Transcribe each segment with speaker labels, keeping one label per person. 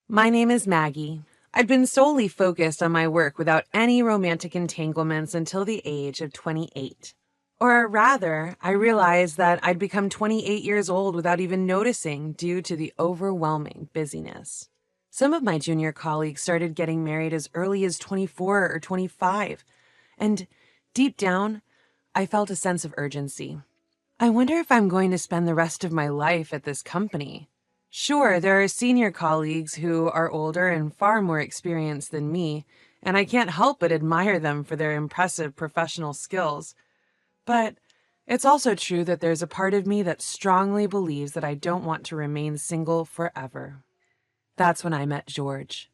Speaker 1: My name is Maggie. I'd been solely focused on my work without any romantic entanglements until the age of 28. Or rather, I realized that I'd become 28 years old without even noticing due to the overwhelming busyness. Some of my junior colleagues started getting married as early as 24 or 25, and deep down, I felt a sense of urgency. I wonder if I'm going to spend the rest of my life at this company. Sure, there are senior colleagues who are older and far more experienced than me, and I can't help but admire them for their impressive professional skills. But it's also true that there's a part of me that strongly believes that I don't want to remain single forever. That's when I met George.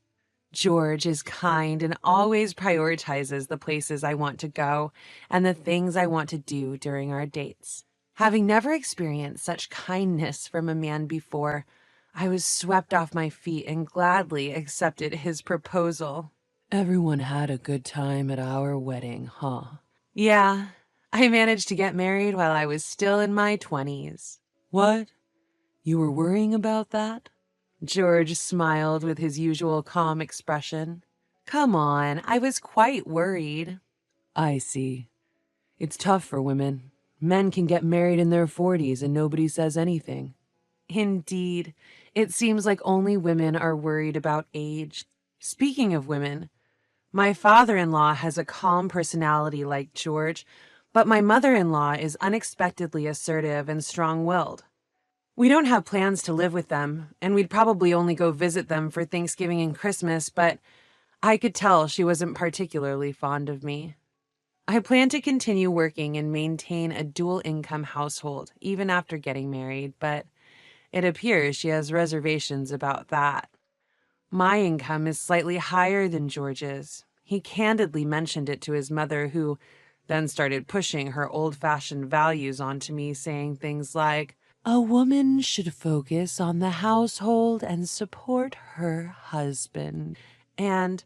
Speaker 1: George is kind and always prioritizes the places I want to go and the things I want to do during our dates. Having never experienced such kindness from a man before, I was swept off my feet and gladly accepted his proposal. Everyone had a good time at our wedding, huh? Yeah, I managed to get married while I was still in my 20s. What? You were worrying about that? George smiled with his usual calm expression. Come on, I was quite worried. I see. It's tough for women. Men can get married in their 40s and nobody says anything. Indeed, it seems like only women are worried about age. Speaking of women, my father-in-law has a calm personality like George, but my mother-in-law is unexpectedly assertive and strong-willed. We don't have plans to live with them, and we'd probably only go visit them for Thanksgiving and Christmas, but I could tell she wasn't particularly fond of me. I plan to continue working and maintain a dual-income household even after getting married, but it appears she has reservations about that. My income is slightly higher than George's. He candidly mentioned it to his mother, who then started pushing her old-fashioned values onto me, saying things like, "A woman should focus on the household and support her husband. And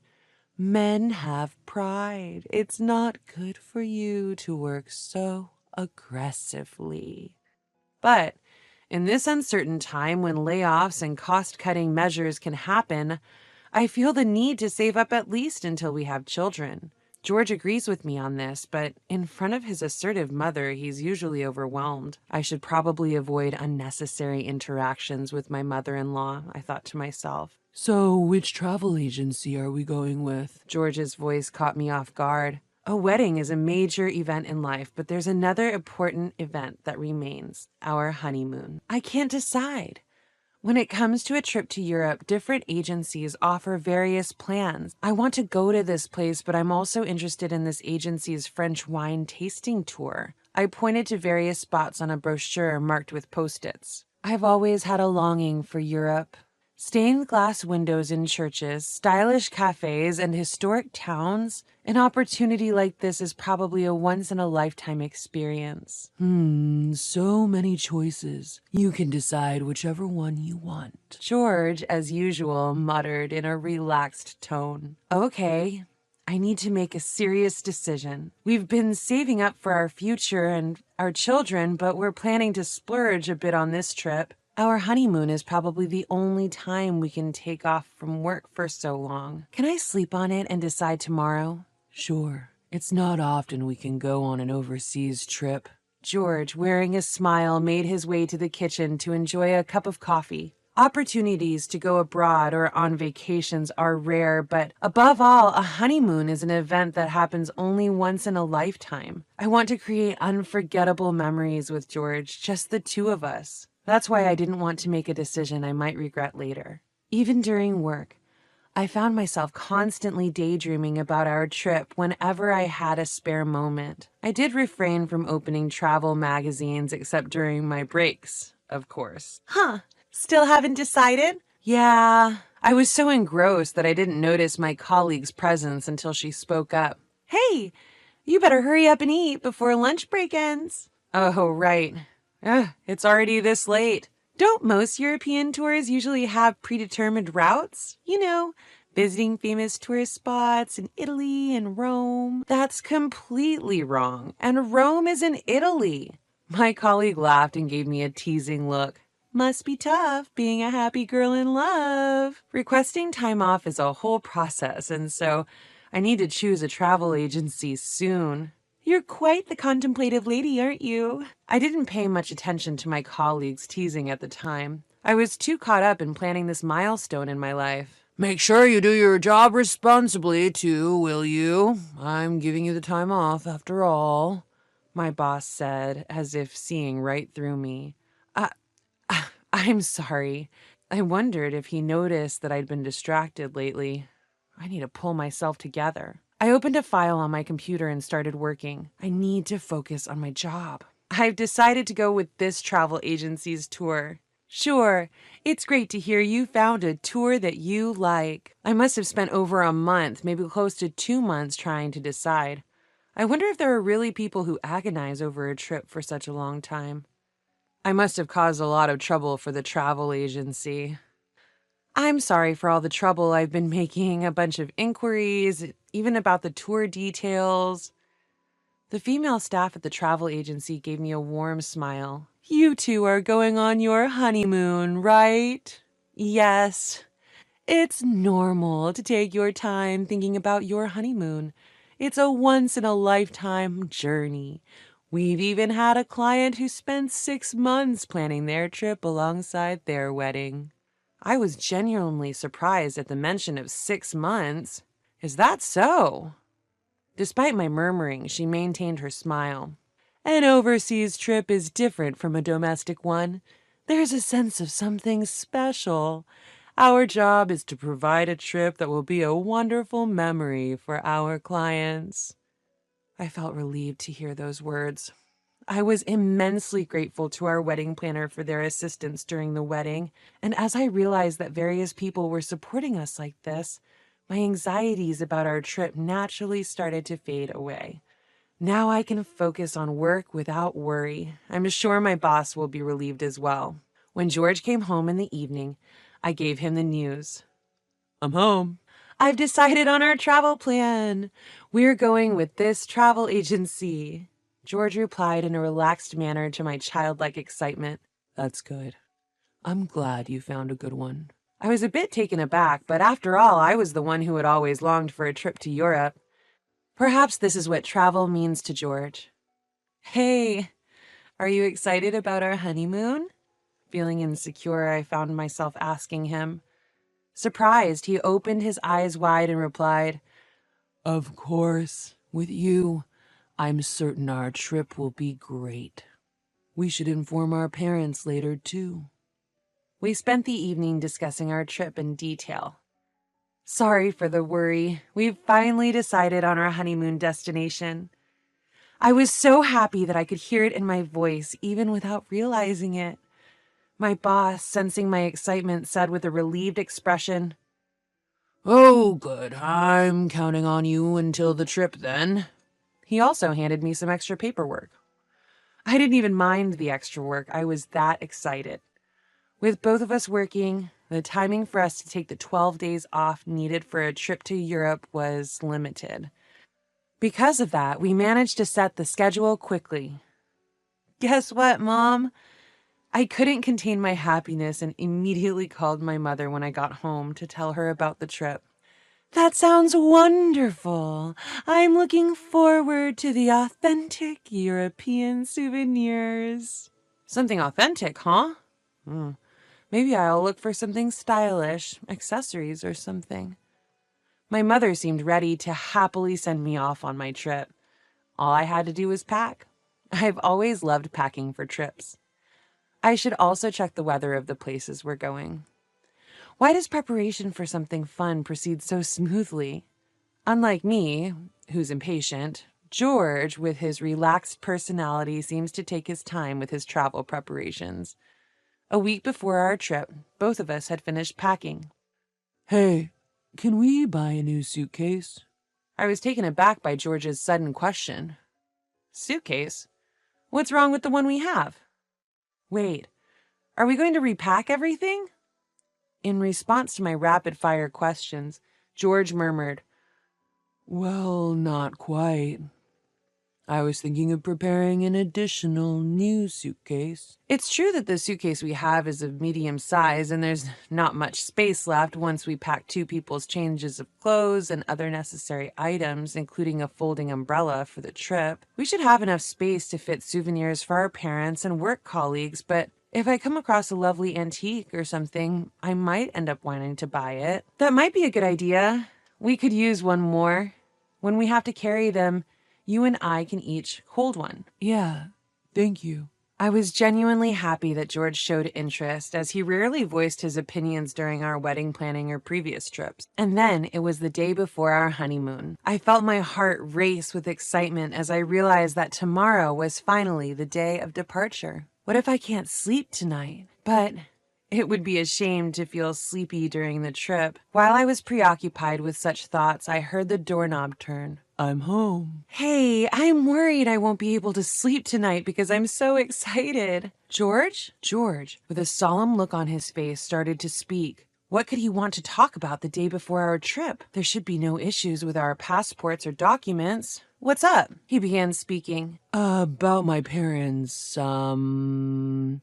Speaker 1: men have pride. It's not good for you to work so aggressively." But in this uncertain time when layoffs and cost-cutting measures can happen, I feel the need to save up at least until we have children. George agrees with me on this, but in front of his assertive mother, he's usually overwhelmed. I should probably avoid unnecessary interactions with my mother-in-law, I thought to myself. So, which travel agency are we going with? George's voice caught me off guard. A wedding is a major event in life, but there's another important event that remains, our honeymoon. I can't decide. When it comes to a trip to Europe, different agencies offer various plans. I want to go to this place, but I'm also interested in this agency's French wine tasting tour. I pointed to various spots on a brochure marked with Post-its. I've always had a longing for Europe. Stained glass windows in churches, stylish cafes, and historic towns. An opportunity like this is probably a once-in-a-lifetime experience. So many choices. You can decide whichever one you want. George, as usual, muttered in a relaxed tone. Okay, I need to make a serious decision. We've been saving up for our future and our children, but we're planning to splurge a bit on this trip. Our honeymoon is probably the only time we can take off from work for so long. Can I sleep on it and decide tomorrow? Sure. It's not often we can go on an overseas trip. George, wearing a smile, made his way to the kitchen to enjoy a cup of coffee. Opportunities to go abroad or on vacations are rare, but above all, a honeymoon is an event that happens only once in a lifetime. I want to create unforgettable memories with George, just the two of us. That's why I didn't want to make a decision I might regret later. Even during work, I found myself constantly daydreaming about our trip whenever I had a spare moment. I did refrain from opening travel magazines except during my breaks, of course. Huh, still haven't decided? Yeah, I was so engrossed that I didn't notice my colleague's presence until she spoke up. Hey, you better hurry up and eat before lunch break ends. Oh, right. It's already this late. Don't most European tours usually have predetermined routes? You know, visiting famous tourist spots in Italy and Rome. That's completely wrong. And Rome is in Italy. My colleague laughed and gave me a teasing look. Must be tough being a happy girl in love. Requesting time off is a whole process, and so I need to choose a travel agency soon. You're quite the contemplative lady, aren't you? I didn't pay much attention to my colleagues' teasing at the time. I was too caught up in planning this milestone in my life. Make sure you do your job responsibly, too, will you? I'm giving you the time off, after all, my boss said, as if seeing right through me. I'm sorry. I wondered if he noticed that I'd been distracted lately. I need to pull myself together. I opened a file on my computer and started working. I need to focus on my job. I've decided to go with this travel agency's tour. Sure, it's great to hear you found a tour that you like. I must have spent over a month, maybe close to 2 months, trying to decide. I wonder if there are really people who agonize over a trip for such a long time. I must have caused a lot of trouble for the travel agency. I'm sorry for all the trouble I've been making, a bunch of inquiries, even about the tour details. The female staff at the travel agency gave me a warm smile. You two are going on your honeymoon, right? Yes. It's normal to take your time thinking about your honeymoon. It's a once-in-a-lifetime journey. We've even had a client who spent 6 months planning their trip alongside their wedding. I was genuinely surprised at the mention of 6 months. Is that so? Despite my murmuring, she maintained her smile. An overseas trip is different from a domestic one. There's a sense of something special. Our job is to provide a trip that will be a wonderful memory for our clients. I felt relieved to hear those words. I was immensely grateful to our wedding planner for their assistance during the wedding, and as I realized that various people were supporting us like this, my anxieties about our trip naturally started to fade away. Now I can focus on work without worry. I'm sure my boss will be relieved as well. When George came home in the evening, I gave him the news. I'm home. I've decided on our travel plan. We're going with this travel agency. George replied in a relaxed manner to my childlike excitement. That's good. I'm glad you found a good one. I was a bit taken aback, but after all, I was the one who had always longed for a trip to Europe. Perhaps this is what travel means to George. Hey, are you excited about our honeymoon? Feeling insecure, I found myself asking him. Surprised, he opened his eyes wide and replied, Of course, with you. I'm certain our trip will be great. We should inform our parents later, too. We spent the evening discussing our trip in detail. Sorry for the worry. We've finally decided on our honeymoon destination. I was so happy that I could hear it in my voice, even without realizing it. My boss, sensing my excitement, said with a relieved expression, Oh, good. I'm counting on you until the trip, then. He also handed me some extra paperwork. I didn't even mind the extra work. I was that excited. With both of us working, the timing for us to take the 12 days off needed for a trip to Europe was limited. Because of that, we managed to set the schedule quickly. Guess what, Mom? I couldn't contain my happiness and immediately called my mother when I got home to tell her about the trip. That sounds wonderful. I'm looking forward to the authentic European souvenirs. Something authentic, huh? Maybe I'll look for something stylish, accessories or something. My mother seemed ready to happily send me off on my trip. All I had to do was pack. I've always loved packing for trips. I should also check the weather of the places we're going. Why does preparation for something fun proceed so smoothly? Unlike me, who's impatient, George, with his relaxed personality, seems to take his time with his travel preparations. A week before our trip, both of us had finished packing. Hey, can we buy a new suitcase? I was taken aback by George's sudden question. Suitcase? What's wrong with the one we have? Wait, are we going to repack everything? In response to my rapid-fire questions, George murmured, Well, not quite.
Speaker 2: I was thinking of preparing an additional new suitcase.
Speaker 1: It's true that the suitcase we have is of medium size and there's not much space left once we pack two people's changes of clothes and other necessary items, including a folding umbrella for the trip. We should have enough space to fit souvenirs for our parents and work colleagues, but if I come across a lovely antique or something, I might end up wanting to buy it. That might be a good idea. We could use one more. When we have to carry them, you and I can each hold one.
Speaker 2: Yeah, thank you.
Speaker 1: I was genuinely happy that George showed interest, as he rarely voiced his opinions during our wedding planning or previous trips. And then it was the day before our honeymoon. I felt my heart race with excitement as I realized that tomorrow was finally the day of departure. What if I can't sleep tonight? But it would be a shame to feel sleepy during the trip. While I was preoccupied with such thoughts, I heard the doorknob turn.
Speaker 2: I'm home.
Speaker 1: Hey, I'm worried I won't be able to sleep tonight because I'm so excited. George? George, with a solemn look on his face, started to speak. What could he want to talk about the day before our trip? There should be no issues with our passports or documents. What's up? He began speaking.
Speaker 2: About my parents,
Speaker 1: Then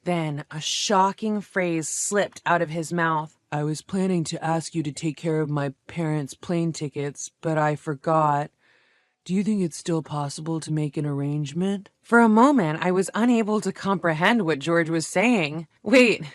Speaker 1: a shocking phrase slipped out of his mouth.
Speaker 2: I was planning to ask you to take care of my parents' plane tickets, but I forgot. Do you think it's still possible to make an arrangement?
Speaker 1: For a moment, I was unable to comprehend what George was saying. Wait,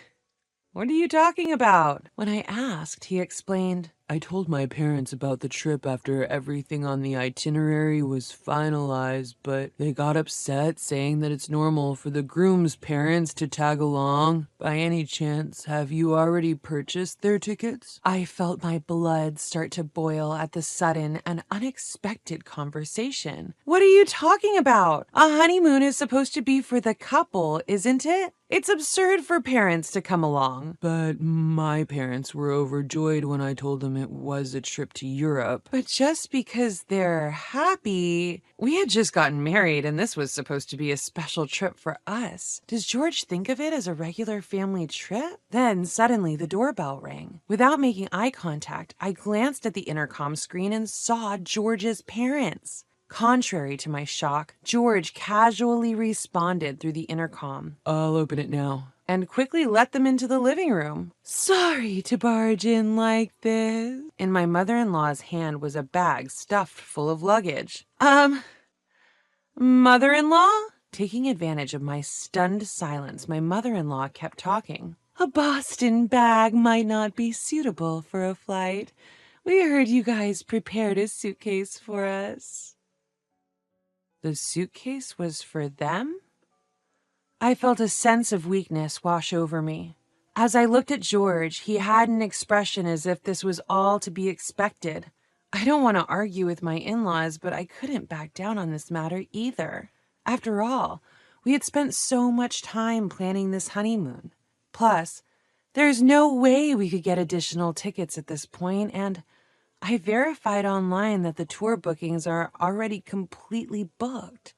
Speaker 1: what are you talking about? When I asked, he explained.
Speaker 2: I told my parents about the trip after everything on the itinerary was finalized, but they got upset, saying that it's normal for the groom's parents to tag along. By any chance, have you already purchased their tickets?
Speaker 1: I felt my blood start to boil at the sudden and unexpected conversation. What are you talking about? A honeymoon is supposed to be for the couple, isn't it? It's absurd for parents to come along.
Speaker 2: But my parents were overjoyed when I told them it was a trip to Europe.
Speaker 1: But just because they're happy, we had just gotten married and this was supposed to be a special trip for us. Does George think of it as a regular family trip? Then suddenly the doorbell rang. Without making eye contact, I glanced at the intercom screen and saw George's parents. Contrary to my shock, George casually responded through the intercom.
Speaker 2: I'll open it now.
Speaker 1: And quickly let them into the living room. Sorry to barge in like this. In my mother-in-law's hand was a bag stuffed full of luggage. Mother-in-law? Taking advantage of my stunned silence, my mother-in-law kept talking. A Boston bag might not be suitable for a flight. We heard you guys prepared a suitcase for us. The suitcase was for them? I felt a sense of weakness wash over me. As I looked at George, he had an expression as if this was all to be expected. I don't want to argue with my in-laws, but I couldn't back down on this matter either. After all, we had spent so much time planning this honeymoon. Plus, there's no way we could get additional tickets at this point, and I verified online that the tour bookings are already completely booked.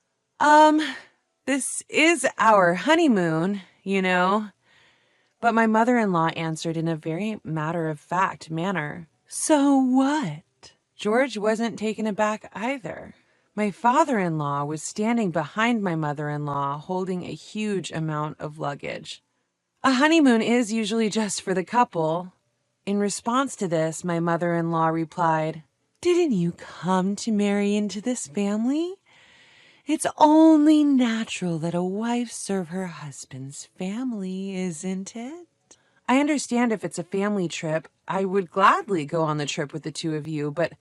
Speaker 1: This is our honeymoon, you know. But my mother-in-law answered in a very matter-of-fact manner. So what? George wasn't taken aback either. My father-in-law was standing behind my mother-in-law holding a huge amount of luggage. A honeymoon is usually just for the couple. In response to this, my mother-in-law replied, Didn't you come to marry into this family? It's only natural that a wife serve her husband's family, isn't it? I understand if it's a family trip, I would gladly go on the trip with the two of you, but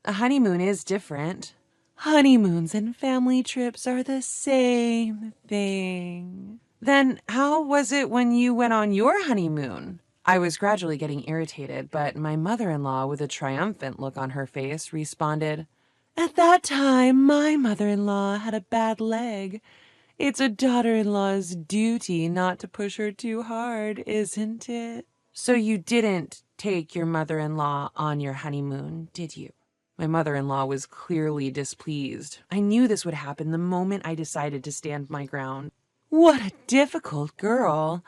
Speaker 1: a honeymoon is different. Honeymoons and family trips are the same thing. Then how was it when you went on your honeymoon? I was gradually getting irritated, but my mother-in-law, with a triumphant look on her face, responded, At that time, my mother-in-law had a bad leg. It's a daughter-in-law's duty not to push her too hard, isn't it? So you didn't take your mother-in-law on your honeymoon, did you? My mother-in-law was clearly displeased. I knew this would happen the moment I decided to stand my ground. What a difficult girl.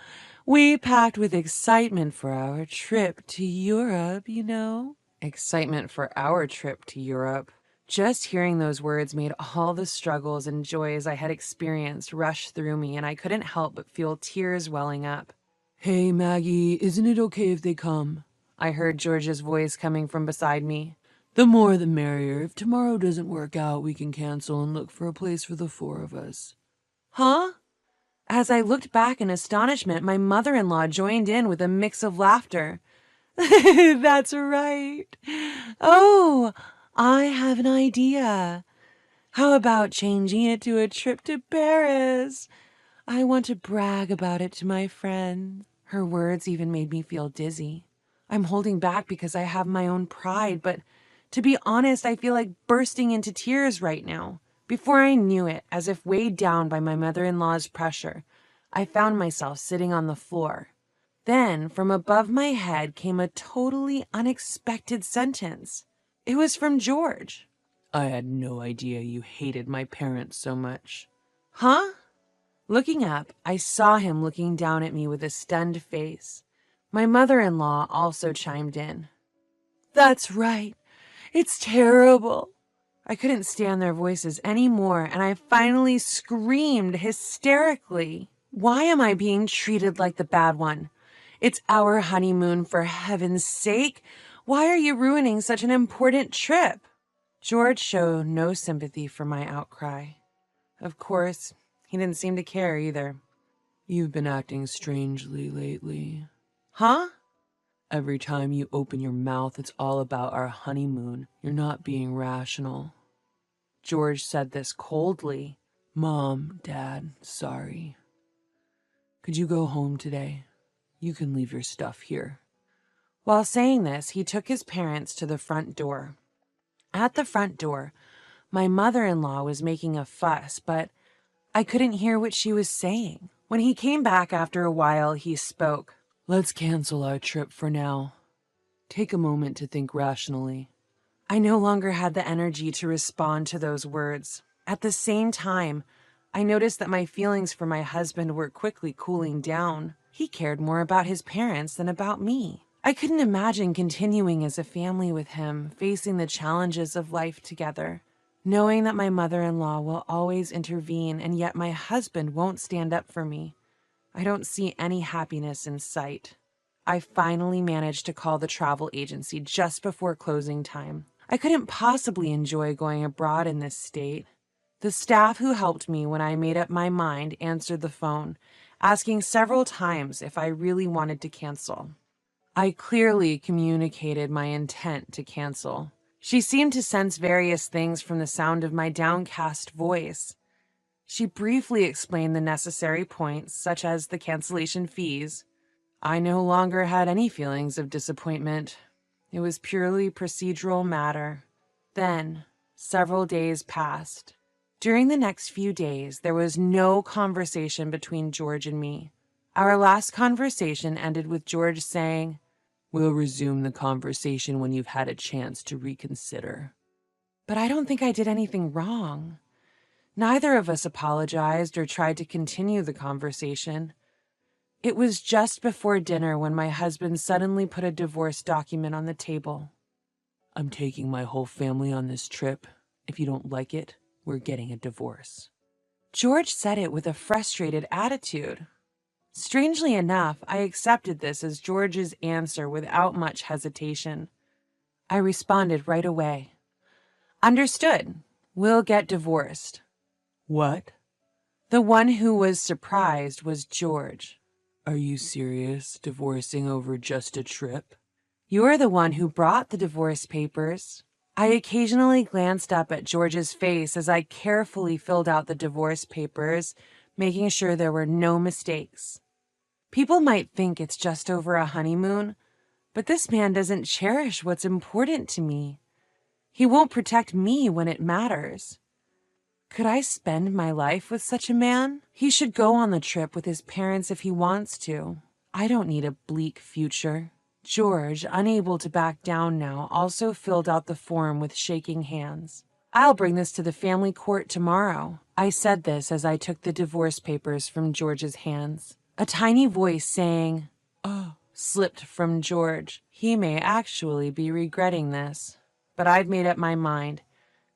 Speaker 1: We packed with excitement for our trip to Europe, you know. Excitement for our trip to Europe. Just hearing those words made all the struggles and joys I had experienced rush through me, and I couldn't help but feel tears welling up.
Speaker 2: Hey, Maggie, isn't it okay if they come?
Speaker 1: I heard George's voice coming from beside me.
Speaker 2: The more the merrier. If tomorrow doesn't work out, we can cancel and look for a place for the four of us.
Speaker 1: Huh? As I looked back in astonishment, my mother-in-law joined in with a mix of laughter. That's right. Oh, I have an idea. How about changing it to a trip to Paris? I want to brag about it to my friends. Her words even made me feel dizzy. I'm holding back because I have my own pride, but to be honest, I feel like bursting into tears right now. Before I knew it, as if weighed down by my mother-in-law's pressure, I found myself sitting on the floor. Then, from above my head came a totally unexpected sentence. It was from George.
Speaker 2: I had no idea you hated my parents so much.
Speaker 1: Huh? Looking up, I saw him looking down at me with a stunned face. My mother-in-law also chimed in. That's right. It's terrible. I couldn't stand their voices anymore, and I finally screamed hysterically. Why am I being treated like the bad one? It's our honeymoon, for heaven's sake. Why are you ruining such an important trip? George showed no sympathy for my outcry. Of course, he didn't seem to care either.
Speaker 2: You've been acting strangely lately.
Speaker 1: Huh?
Speaker 2: Every time you open your mouth, it's all about our honeymoon. You're not being rational.
Speaker 1: George said this coldly.
Speaker 2: Mom, Dad, sorry. Could you go home today? You can leave your stuff here.
Speaker 1: While saying this, he took his parents to the front door. At the front door, my mother-in-law was making a fuss, but I couldn't hear what she was saying. When he came back after a while, he spoke.
Speaker 2: Let's cancel our trip for now. Take a moment to think rationally.
Speaker 1: I no longer had the energy to respond to those words. At the same time, I noticed that my feelings for my husband were quickly cooling down. He cared more about his parents than about me. I couldn't imagine continuing as a family with him, facing the challenges of life together, knowing that my mother-in-law will always intervene and yet my husband won't stand up for me. I don't see any happiness in sight. I finally managed to call the travel agency just before closing time. I couldn't possibly enjoy going abroad in this state. The staff who helped me when I made up my mind answered the phone, asking several times if I really wanted to cancel. I clearly communicated my intent to cancel. She seemed to sense various things from the sound of my downcast voice. She briefly explained the necessary points, such as the cancellation fees. I no longer had any feelings of disappointment. It was purely procedural matter. Then, several days passed. During the next few days, there was no conversation between George and me. Our last conversation ended with George saying,
Speaker 2: "We'll resume the conversation when you've had a chance to reconsider."
Speaker 1: But I don't think I did anything wrong. Neither of us apologized or tried to continue the conversation. It was just before dinner when my husband suddenly put a divorce document on the table.
Speaker 2: "I'm taking my whole family on this trip. If you don't like it, we're getting a divorce."
Speaker 1: George said it with a frustrated attitude. Strangely enough, I accepted this as George's answer without much hesitation. I responded right away. Understood. We'll get divorced.
Speaker 2: What?
Speaker 1: The one who was surprised was George.
Speaker 2: Are you serious? Divorcing over just a trip?
Speaker 1: You're the one who brought the divorce papers. I occasionally glanced up at George's face as I carefully filled out the divorce papers, making sure there were no mistakes. People might think it's just over a honeymoon, but this man doesn't cherish what's important to me. He won't protect me when it matters. Could I spend my life with such a man? He should go on the trip with his parents if he wants to. I don't need a bleak future. George, unable to back down now, also filled out the form with shaking hands. I'll bring this to the family court tomorrow. I said this as I took the divorce papers from George's hands. A tiny voice saying, "Oh," slipped from George. He may actually be regretting this. But I'd made up my mind.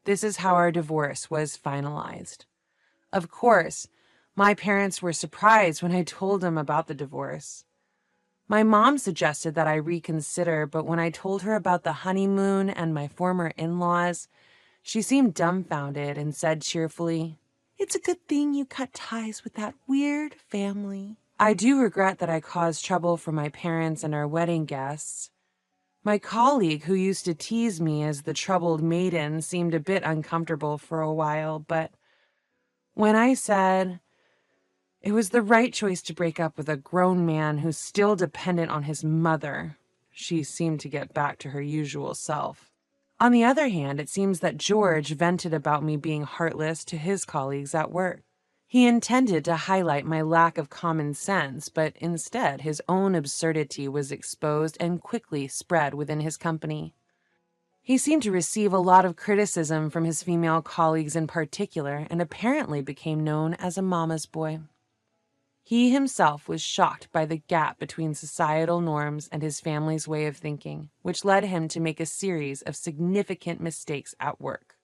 Speaker 1: This is how our divorce was finalized. Of course, my parents were surprised when I told them about the divorce. My mom suggested that I reconsider, but when I told her about the honeymoon and my former in-laws, she seemed dumbfounded and said cheerfully, "It's a good thing you cut ties with that weird family." I do regret that I caused trouble for my parents and our wedding guests. My colleague who used to tease me as the troubled maiden seemed a bit uncomfortable for a while, but when I said it was the right choice to break up with a grown man who's still dependent on his mother, she seemed to get back to her usual self. On the other hand, it seems that George vented about me being heartless to his colleagues at work. He intended to highlight my lack of common sense, but instead his own absurdity was exposed and quickly spread within his company. He seemed to receive a lot of criticism from his female colleagues in particular, and apparently became known as a mama's boy. He himself was shocked by the gap between societal norms and his family's way of thinking, which led him to make a series of significant mistakes at work.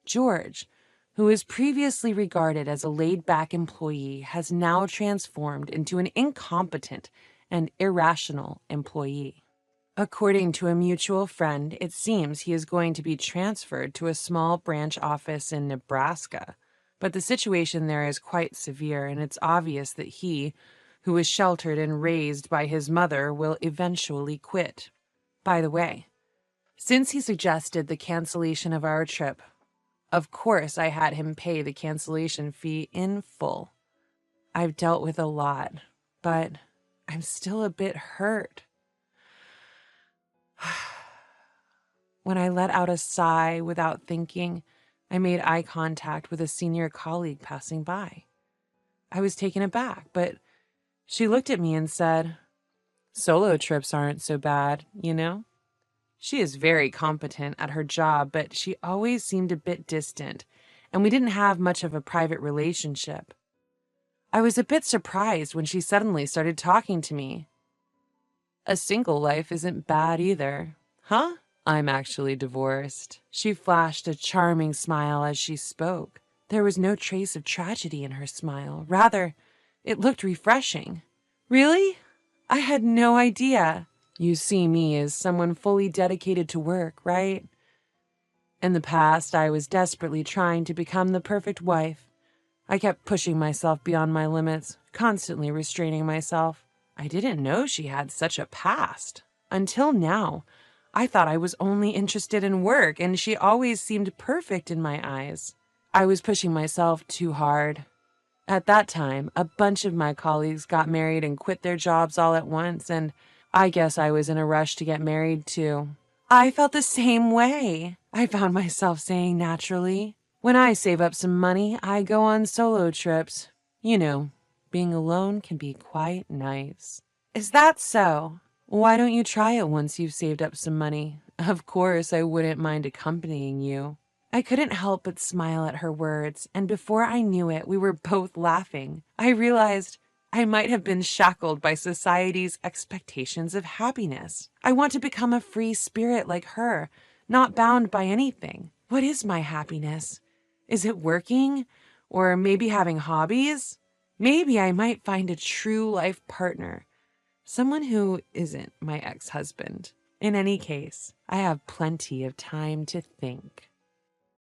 Speaker 1: George, who was previously regarded as a laid-back employee, has now transformed into an incompetent and irrational employee. According to a mutual friend, it seems he is going to be transferred to a small branch office in Nebraska. But the situation there is quite severe, and it's obvious that he, who was sheltered and raised by his mother, will eventually quit. By the way, since he suggested the cancellation of our trip, of course I had him pay the cancellation fee in full. I've dealt with a lot, but I'm still a bit hurt. When I let out a sigh without thinking, I made eye contact with a senior colleague passing by. I was taken aback, but she looked at me and said, "Solo trips aren't so bad, you know?" She is very competent at her job, but she always seemed a bit distant, and we didn't have much of a private relationship. I was a bit surprised when she suddenly started talking to me. "A single life isn't bad either." "Huh? I'm actually divorced." She flashed a charming smile as she spoke. There was no trace of tragedy in her smile. Rather, it looked refreshing. "Really? I had no idea." "You see me as someone fully dedicated to work, right? In the past, I was desperately trying to become the perfect wife. I kept pushing myself beyond my limits, constantly restraining myself. I didn't know she had such a past. Until now, I thought I was only interested in work, and she always seemed perfect in my eyes. I was pushing myself too hard. At that time, a bunch of my colleagues got married and quit their jobs all at once, and I guess I was in a rush to get married too. I felt the same way," I found myself saying naturally. "When I save up some money, I go on solo trips. You know, being alone can be quite nice." "Is that so? Why don't you try it once you've saved up some money? Of course, I wouldn't mind accompanying you." I couldn't help but smile at her words, and before I knew it, we were both laughing. I realized I might have been shackled by society's expectations of happiness. I want to become a free spirit like her, not bound by anything. What is my happiness? Is it working? Or maybe having hobbies? Maybe I might find a true life partner. Someone who isn't my ex-husband. In any case, I have plenty of time to think.